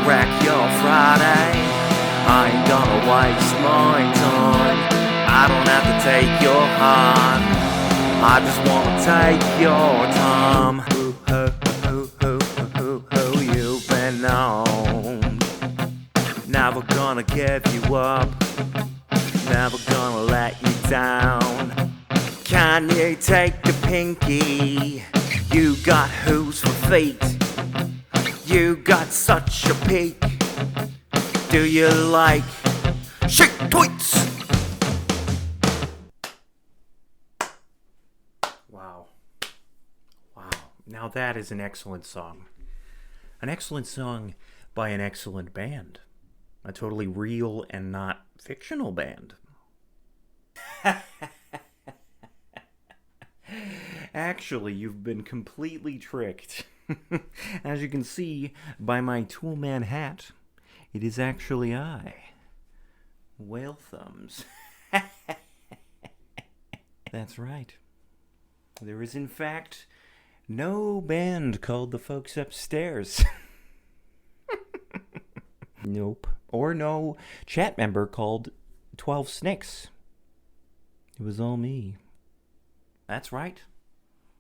wreck your Friday. I ain't gonna waste my time. I don't have to take your heart. I just wanna take your time. Who you've been on. Never gonna give you up. Never gonna let you down. Can you take the pinky? You got hooves for feet. You got such a peak. Do you like shake tweets? Wow. Wow. Now that is an excellent song. An excellent song by an excellent band. A totally real and not fictional band. Actually, you've been completely tricked. As you can see by my Toolman hat, it is actually I, Whale Thumbs. That's right. There is, in fact, no band called The Folks Upstairs. Nope. Or no chat member called 12 Snakes. It was all me. That's right.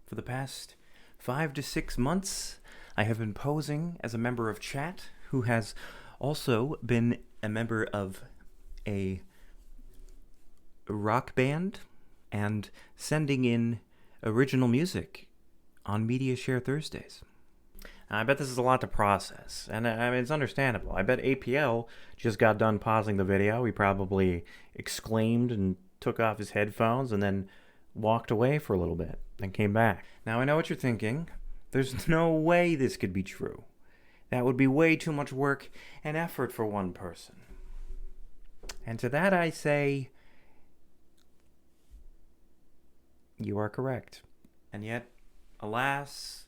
For the past 5 to 6 months, I have been posing as a member of chat who has also been a member of a rock band and sending in original music on Media Share Thursdays. I bet this is a lot to process, and I mean, it's understandable. I bet APL just got done pausing the video. He probably exclaimed and took off his headphones and then walked away for a little bit, then came back. Now, I know what you're thinking. There's no way this could be true. That would be way too much work and effort for one person. And to that I say, you are correct. And yet, alas,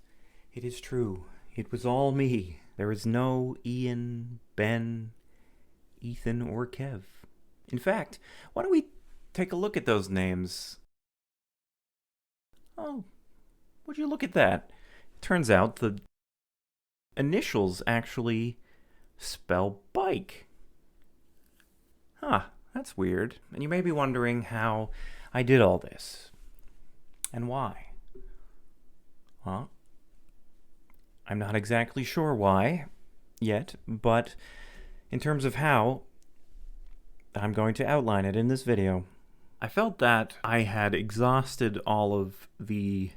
it is true. It was all me. There is no Ian, Ben, Ethan, or Kev. In fact, why don't we take a look at those names? Oh, would you look at that? Turns out the initials actually spell bike. Huh, that's weird. And you may be wondering how I did all this. And why? Well, I'm not exactly sure why yet, but in terms of how, I'm going to outline it in this video. I felt that I had exhausted all of the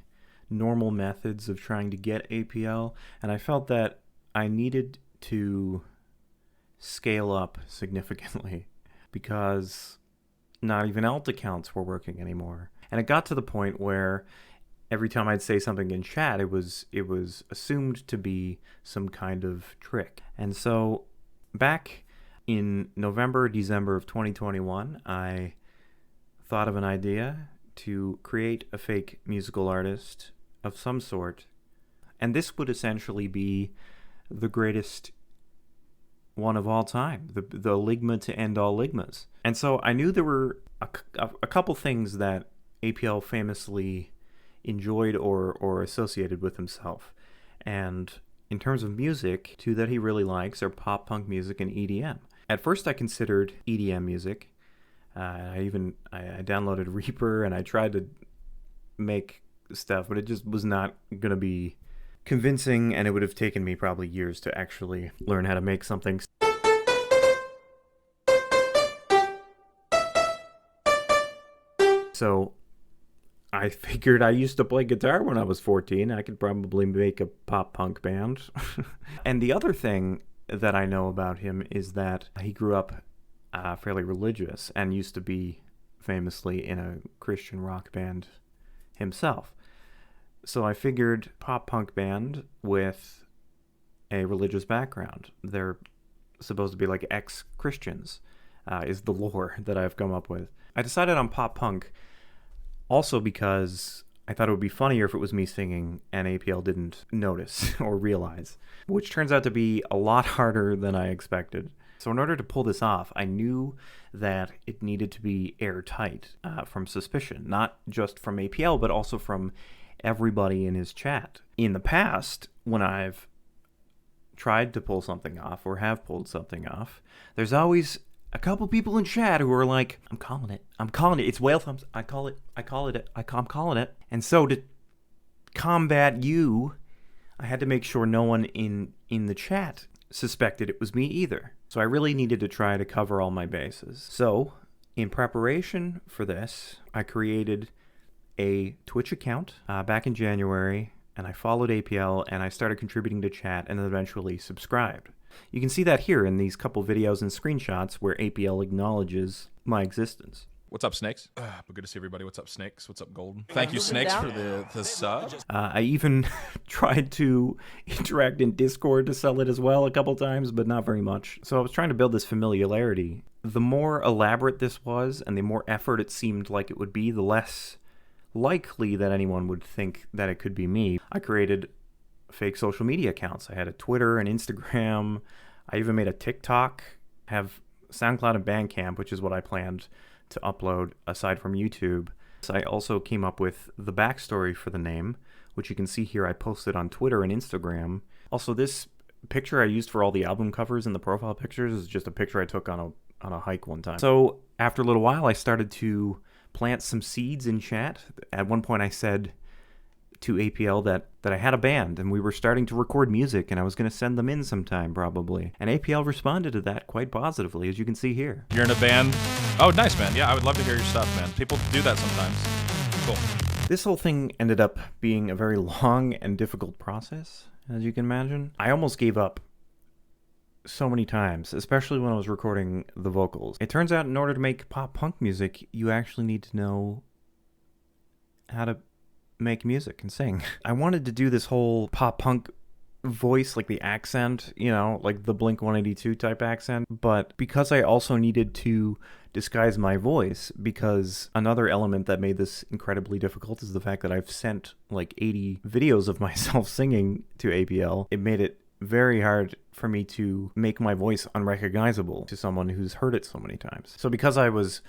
normal methods of trying to get APL, and I felt that I needed to scale up significantly because not even alt accounts were working anymore. And it got to the point where every time I'd say something in chat, it was assumed to be some kind of trick. And so back in November, December of 2021, I thought of an idea to create a fake musical artist of some sort. And this would essentially be the greatest one of all time, the Ligma to end all Ligmas. And so I knew there were a couple things that APL famously enjoyed or associated with himself. And in terms of music, two that he really likes are pop punk music and EDM. At first I considered EDM music. I downloaded Reaper and I tried to make stuff, but it just was not going to be convincing, and it would have taken me probably years to actually learn how to make something. So I figured I used to play guitar when I was 14. I could probably make a pop punk band. And the other thing that I know about him is that he grew up fairly religious and used to be famously in a Christian rock band himself. So I figured pop punk band with a religious background. They're supposed to be like ex-Christians, is the lore that I've come up with. I decided on pop punk also because I thought it would be funnier if it was me singing and APL didn't notice or realize, which turns out to be a lot harder than I expected. So in order to pull this off, I knew that it needed to be airtight from suspicion, not just from APL, but also from everybody in his chat. In the past, when I've tried to pull something off or have pulled something off, there's always a couple people in chat who are like, I'm calling it. It's whale thumbs. I'm calling it. And so to combat you, I had to make sure no one in the chat suspected it was me either. So I really needed to try to cover all my bases. So in preparation for this, I created a Twitch account back in January, and I followed APL, and I started contributing to chat, and then eventually subscribed. You can see that here in these couple videos and screenshots where APL acknowledges my existence. What's up, Snakes? But good to see everybody. What's up, Snakes? What's up, Golden? Thank you, Snakes, for the sub. I even tried to interact in Discord to sell it as well a couple times, but not very much. So I was trying to build this familiarity. The more elaborate this was, and the more effort it seemed like it would be, the less likely that anyone would think that it could be me. I created fake social media accounts. I had a Twitter and Instagram. I even made a TikTok, have SoundCloud and Bandcamp, which is what I planned to upload aside from YouTube. So I also came up with the backstory for the name, which you can see here. I posted on Twitter and Instagram. Also, this picture I used for all the album covers and the profile pictures is just a picture I took on a hike one time. So after a little while, I started to plant some seeds in chat. At one point I said to APL that I had a band and we were starting to record music and I was going to send them in sometime probably. And APL responded to that quite positively, as you can see here. You're in a band? Oh, nice, man. Yeah, I would love to hear your stuff, man. People do that sometimes. Cool. This whole thing ended up being a very long and difficult process, as you can imagine. I almost gave up so many times, especially when I was recording the vocals. It turns out in order to make pop punk music, you actually need to know how to make music and sing. I wanted to do this whole pop punk voice, like the accent, you know, like the Blink-182 type accent, but because I also needed to disguise my voice, because another element that made this incredibly difficult is the fact that I've sent like 80 videos of myself singing to APL. It made it very hard for me to make my voice unrecognizable to someone who's heard it so many times. So because I was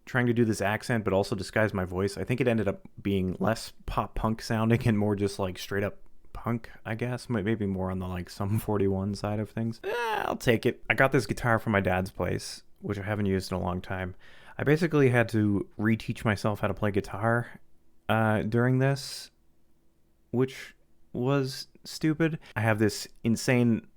trying to do this accent but also disguise my voice, I think it ended up being less pop punk sounding and more just like straight up punk, I guess. Maybe more on the like Sum 41 side of things. I'll take it. I got this guitar from my dad's place, which I haven't used in a long time. I basically had to reteach myself how to play guitar during this, which was stupid. I have this insane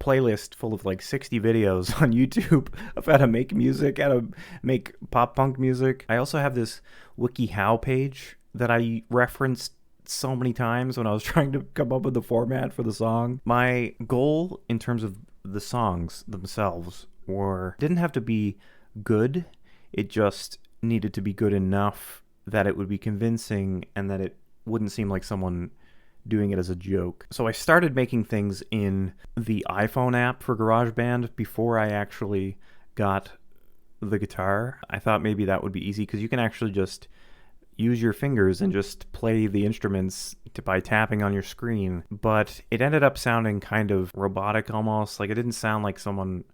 playlist full of like 60 videos on YouTube of how to make music, how to make pop punk music. I also have this WikiHow page that I referenced so many times when I was trying to come up with the format for the song. My goal in terms of the songs themselves didn't have to be good. It just needed to be good enough that it would be convincing and that it wouldn't seem like someone doing it as a joke. So I started making things in the iPhone app for GarageBand before I actually got the guitar. I thought maybe that would be easy because you can actually just use your fingers and just play the instruments by tapping on your screen. But it ended up sounding kind of robotic almost. Like it didn't sound like someone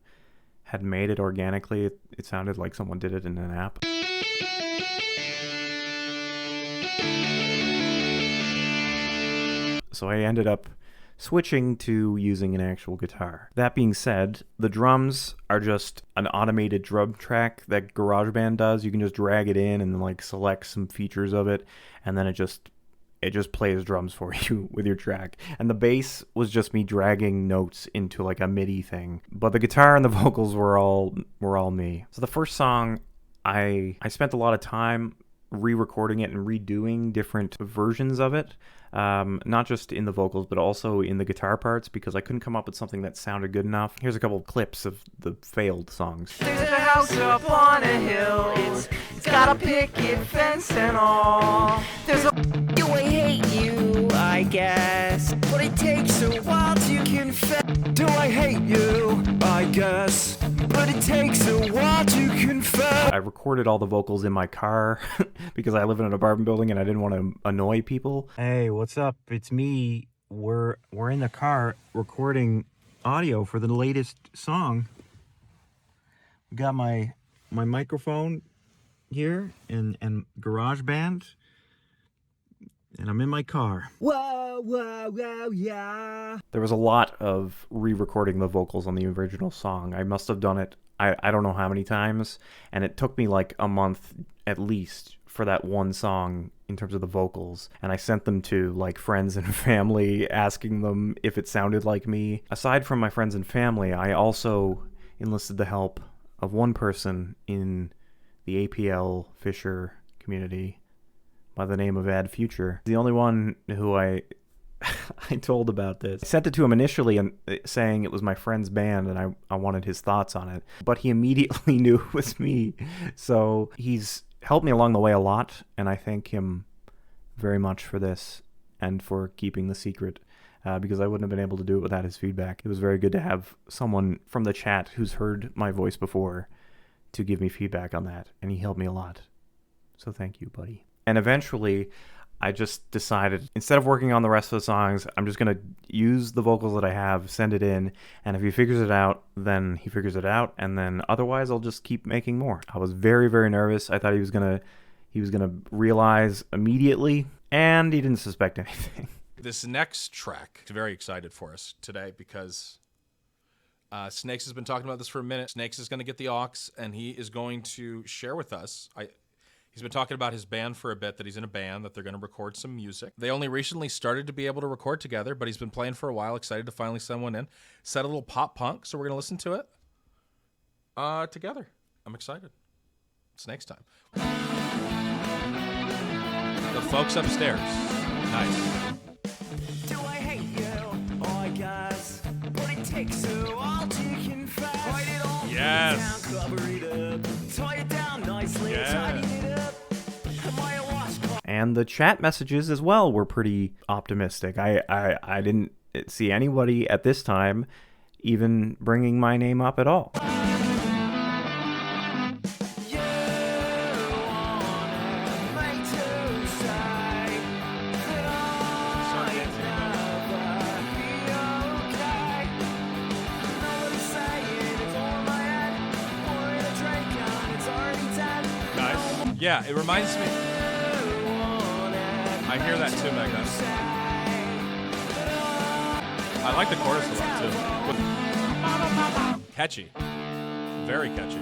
had made it organically. It sounded like someone did it in an app. So I ended up switching to using an actual guitar. That being said, the drums are just an automated drum track that GarageBand does. You can just drag it in and like select some features of it, and then it just plays drums for you with your track. And the bass was just me dragging notes into like a MIDI thing. But the guitar and the vocals were all me. So the first song, I spent a lot of time re-recording it and redoing different versions of it. Not just in the vocals, but also in the guitar parts, because I couldn't come up with something that sounded good enough. Here's a couple of clips of the failed songs. There's a house up on a hill, it's got a picket fence and all. There's a do I hate you, I guess, but it takes a while to confess. Do I hate you, I guess, but it takes a while to confess. I recorded all the vocals in my car because I live in an apartment building and I didn't want to annoy people. Hey, what's up? It's me. We're in the car recording audio for the latest song. We got my microphone here and GarageBand. and I'm in my car. Whoa, whoa, whoa, yeah. There was a lot of re-recording the vocals on the original song. I must have done it, I don't know how many times, and it took me like a month at least for that one song in terms of the vocals. And I sent them to like friends and family, asking them if it sounded like me. Aside from my friends and family, I also enlisted the help of one person in the APL Fisher community by the name of Ad Future. The only one who I told about this. I sent it to him initially and saying it was my friend's band and I wanted his thoughts on it. But he immediately knew it was me. So he's helped me along the way a lot, and I thank him very much for this and for keeping the secret. Because I wouldn't have been able to do it without his feedback. It was very good to have someone from the chat who's heard my voice before to give me feedback on that, and he helped me a lot. So thank you, buddy. And eventually, I just decided, instead of working on the rest of the songs, I'm just going to use the vocals that I have, send it in, and if he figures it out, then he figures it out, and then otherwise I'll just keep making more. I was very, very nervous. I thought he was gonna realize immediately, and he didn't suspect anything. This next track is very excited for us today because Snakes has been talking about this for a minute. Snakes is going to get the aux, and he is going to share with us. He's been talking about his band for a bit, that he's in a band, that they're going to record some music. They only recently started to be able to record together, but he's been playing for a while, excited to finally send one in. Set a little pop punk, so we're going to listen to it together. I'm excited. Snakes time. The folks upstairs. Nice. Do I hate you? Oh, I guess. But it takes a while to confess. Write it all Yes. down, cover it up. Tie it down nicely, Yes. tidy it up. Am I a washcloth? And the chat messages as well were pretty optimistic. I didn't see anybody at this time even bringing my name up at all. Yeah, it reminds me. I hear that too, Magnus. I like the chorus a lot too. Catchy. Very catchy.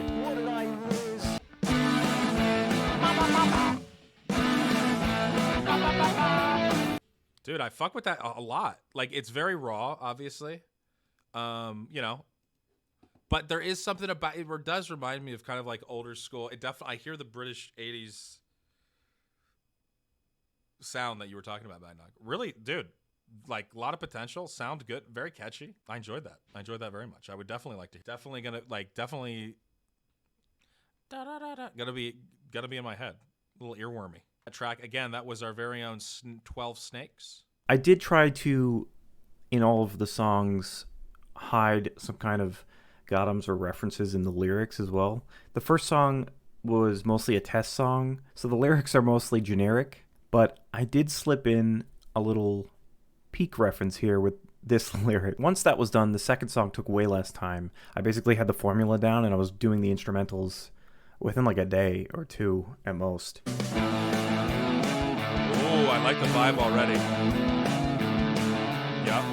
Dude, I fuck with that a lot. Like, it's very raw, obviously. You know. But there is something about it where it does remind me of kind of like older school. It definitely, I hear the British 80s sound that you were talking about, Magnog. Really, dude, like a lot of potential, sound good, very catchy. I enjoyed that. I enjoyed that very much. I would definitely like to, definitely gonna be in my head. A little earwormy. That track, again, that was our very own 12 Snakes. I did try to, in all of the songs, hide some kind of Gotham's or references in the lyrics as well. The first song was mostly a test song, so the lyrics are mostly generic, but I did slip in a little peak reference here with this lyric. Once that was done, the second song took way less time. I basically had the formula down and I was doing the instrumentals within like a day or two at most. Ooh, I like the vibe already. Yep.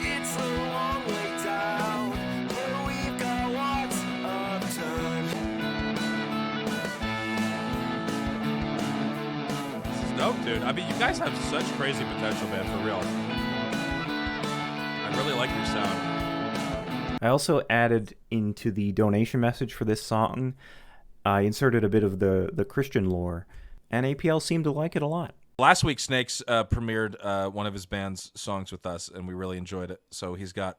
It's a long way down, but we've got lots of time. This is dope, dude. I mean, you guys have such crazy potential, man, for real. I really like your sound. I also added into the donation message for this song, I inserted a bit of the Christian lore, and APL seemed to like it a lot. Last week, Snakes premiered one of his band's songs with us, and we really enjoyed it. So he's got,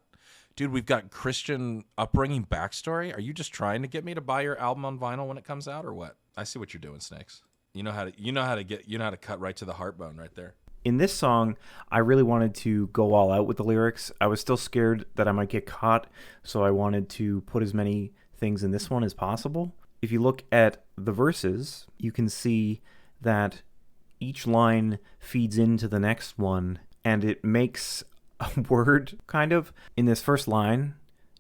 dude, we've got Christian upbringing backstory. Are you just trying to get me to buy your album on vinyl when it comes out, or what? I see what you're doing, Snakes. You know how to cut right to the heartbone right there. In this song, I really wanted to go all out with the lyrics. I was still scared that I might get caught, so I wanted to put as many things in this one as possible. If you look at the verses, you can see that each line feeds into the next one, and it makes a word, kind of. In this first line,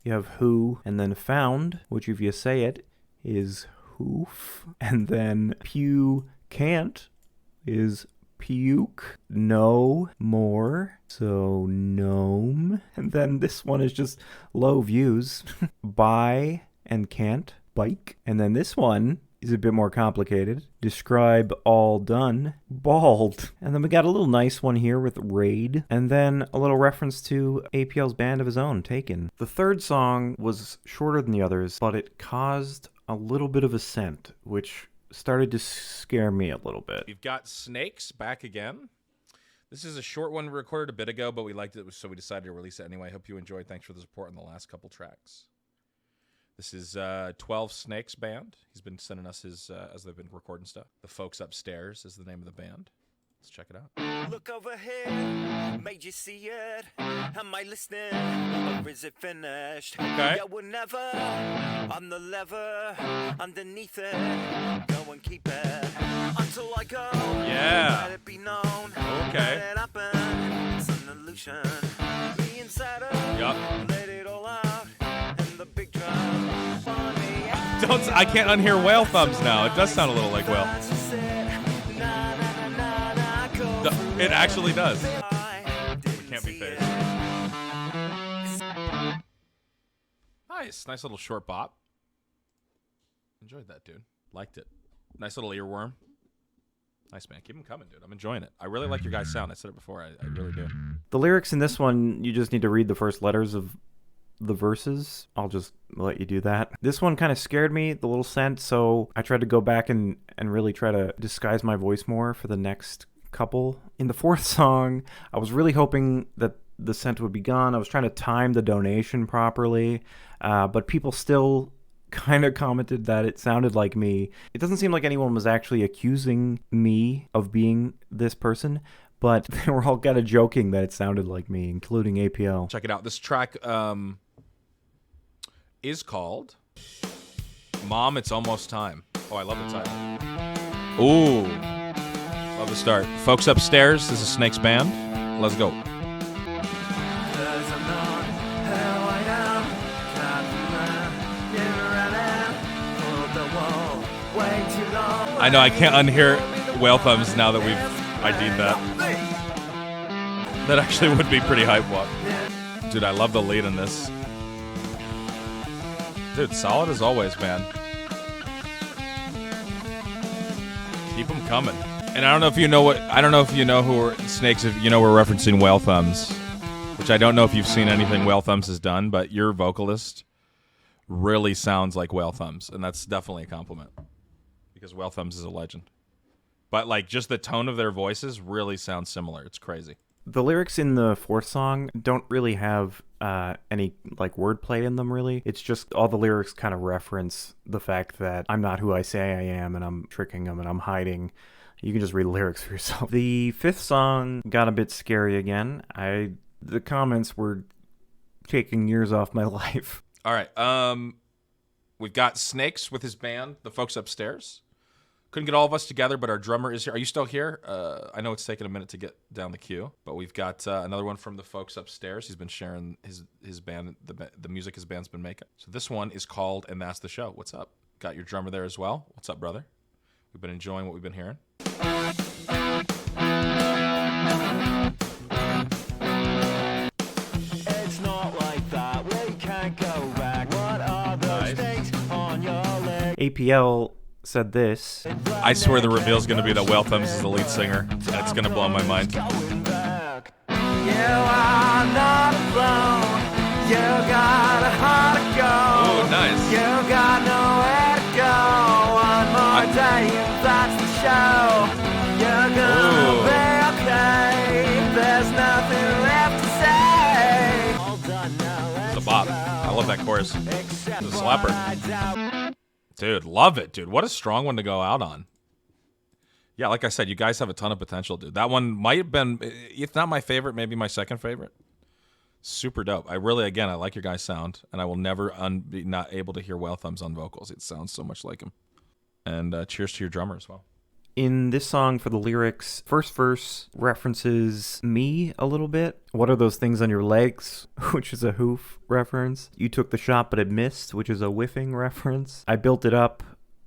you have who, and then found, which if you say it, is hoof, and then pew, Can't is puke no more, so gnome. And then this one is just low views. Buy and can't, bike. And then this one is a bit more complicated. Describe all done, bald. And then we got a little nice one here with raid. And then a little reference to APL's band of his own, Taken. The third song was shorter than the others, but it caused a little bit of ascent, which started to scare me a little bit. We've got Snakes back again. This is a short one we recorded a bit ago, but we liked it, so we decided to release it anyway. Hope you enjoyed. Thanks for the support on the last couple tracks. This is 12 Snakes Band. He's been sending us his, as they've been recording stuff. The Folks Upstairs is the name of the band. Let's check it out. Look over here, made you see it. Am I listening, or is it finished? Okay. Yeah, we're never on the lever, underneath it. Go and keep it until I go. Yeah. Let it be known. Okay. Let it happen. It's an illusion. Me inside her. Yup. Let it all out. And the big drum. I can't unhear Whale Thumbs now. It does sound a little like Whale. It actually does. We can't be phased. Nice little short bop. Enjoyed that, dude. Liked it. Nice little earworm. Nice, man. Keep them coming, dude. I'm enjoying it. I really like your guys' sound. I said it before. I really do. The lyrics in this one, you just need to read the first letters of the verses. I'll just let you do that. This one kind of scared me, the little scent, so I tried to go back and really try to disguise my voice more for the next couple. In the fourth song, I was really hoping that the scent would be gone. I was trying to time the donation properly, but people still kind of commented that it sounded like me. It doesn't seem like anyone was actually accusing me of being this person, but they were all kind of joking that it sounded like me, including APL. Check it out. This track is called Mom, It's Almost Time. Oh, I love the title. Ooh. Love the start. Folks Upstairs. This is Snakes Band. Let's go. I know I can't unhear Whale Thumbs now that we've ID'd that. That actually would be pretty hype walk. Dude, I love the lead in this. Dude, solid as always, man. Keep them coming. And I don't know if you know who are Snakes, if you know we're referencing Whale Thumbs, which I don't know if you've seen anything Whale Thumbs has done, but your vocalist really sounds like Whale Thumbs, and that's definitely a compliment. Because Whale Thumbs is a legend. But like just the tone of their voices really sounds similar. It's crazy. The lyrics in the fourth song don't really have any like wordplay in them, really. It's just all the lyrics kind of reference the fact that I'm not who I say I am, and I'm tricking them, and I'm hiding. You can just read the lyrics for yourself. The fifth song got a bit scary again. The comments were taking years off my life. All right. We've got Snakes with his band, the Folks Upstairs. Couldn't get all of us together, but our drummer is here. Are you still here? I know it's taken a minute to get down the queue, but we've got another one from the Folks Upstairs. He's been sharing his band, the music his band's been making. So this one is called And That's the Show. What's up? Got your drummer there as well. What's up, brother? We've been enjoying what we've been hearing. It's not like that. We can't go back. What are those things on your leg? APL said this. I swear the reveal's going to be that Whale Thumbs is the lead singer. That's going to blow my mind. Going back. You are not alone. You got a heart to go. Oh, nice. You got nowhere to go. One more day and that's the show. You're gonna be okay. There's nothing left to say. All done now. It's a bop. I love that chorus. It's a slapper. Dude, love it, dude. What a strong one to go out on. Yeah, like I said, you guys have a ton of potential, dude. That one might have been, if not my favorite, maybe my second favorite. Super dope. I like your guys' sound, and I will never be not able to hear Whale Thumbs on vocals. It sounds so much like him. And cheers to your drummer as well. In this song, for the lyrics, first verse references me a little bit. What are those things on your legs? Which is a hoof reference. You took the shot but it missed, which is a whiffing reference. I built it up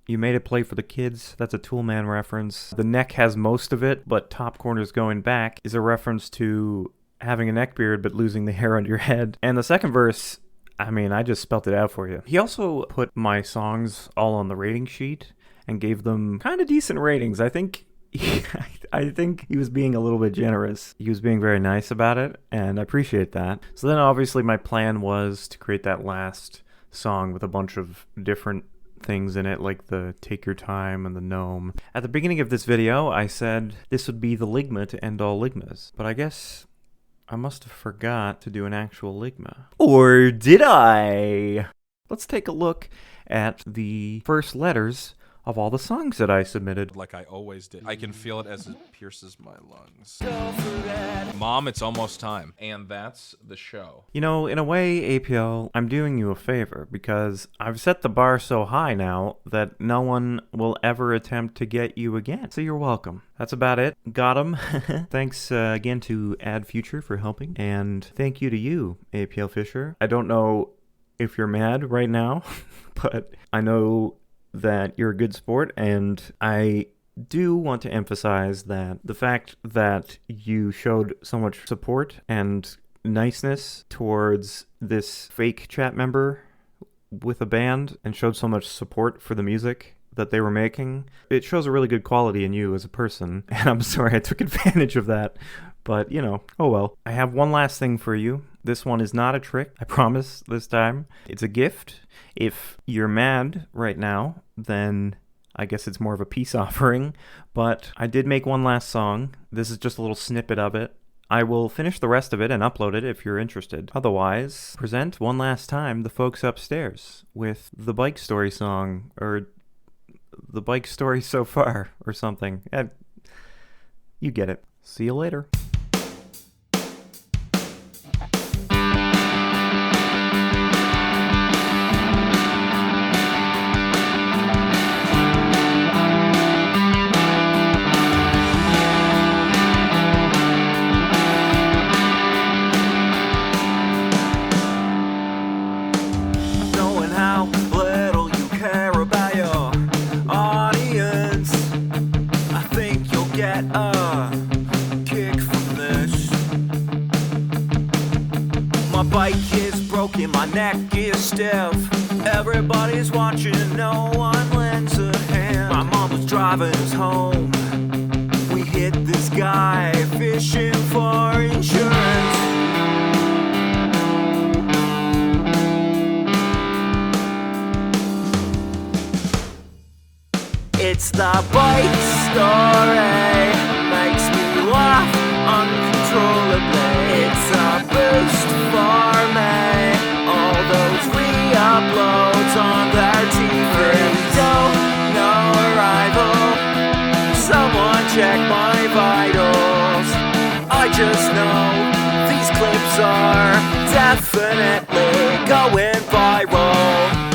You made it play for the kids. That's a Toolman reference. The neck has most of it, but top corner's going back is a reference to having a neck beard but losing the hair under your head. And the second verse, I mean, I just spelt it out for you. He also put my songs all on the rating sheet and gave them kind of decent ratings. I think he was being a little bit generous. He was being very nice about it, and I appreciate that. So then obviously my plan was to create that last song with a bunch of different things in it, like the Take Your Time and the Gnome. At the beginning of this video, I said this would be the ligma to end all ligmas, but I guess I must have forgot to do an actual ligma. Or did I? Let's take a look at the first letters of all the songs that I submitted. Like I always did. I can feel it as it pierces my lungs. Mom, it's almost time. And that's the show. You know, in a way, APL, I'm doing you a favor because I've set the bar so high now that no one will ever attempt to get you again. So you're welcome. That's about it. Got him. Thanks again to Ad Future for helping. And thank you to you, APL Fisher. I don't know if you're mad right now, but I know that you're a good sport, and I do want to emphasize that the fact that you showed so much support and niceness towards this fake chat member with a band and showed so much support for the music that they were making, it shows a really good quality in you as a person, and I'm sorry I took advantage of that, but you know, oh well. I have one last thing for you. This one is not a trick, I promise this time. It's a gift. If you're mad right now, then I guess it's more of a peace offering, but I did make one last song. This is just a little snippet of it. I will finish the rest of it and upload it if you're interested. Otherwise, present one last time the folks upstairs with the bike story song, or the bike story so far, or something. You get it. See you later. Knowing how little you care about your audience, I think you'll get a kick from this. My bike is broken, my neck is stiff. Everybody's watching and no one lends a hand. My mom was driving us home. We hit this guy fishing for insurance. It's the bike story, makes me laugh uncontrollably. It's a boost for me, all those re-uploads on their TV. Don't know a rival, someone check my vitals. I just know these clips are definitely going viral.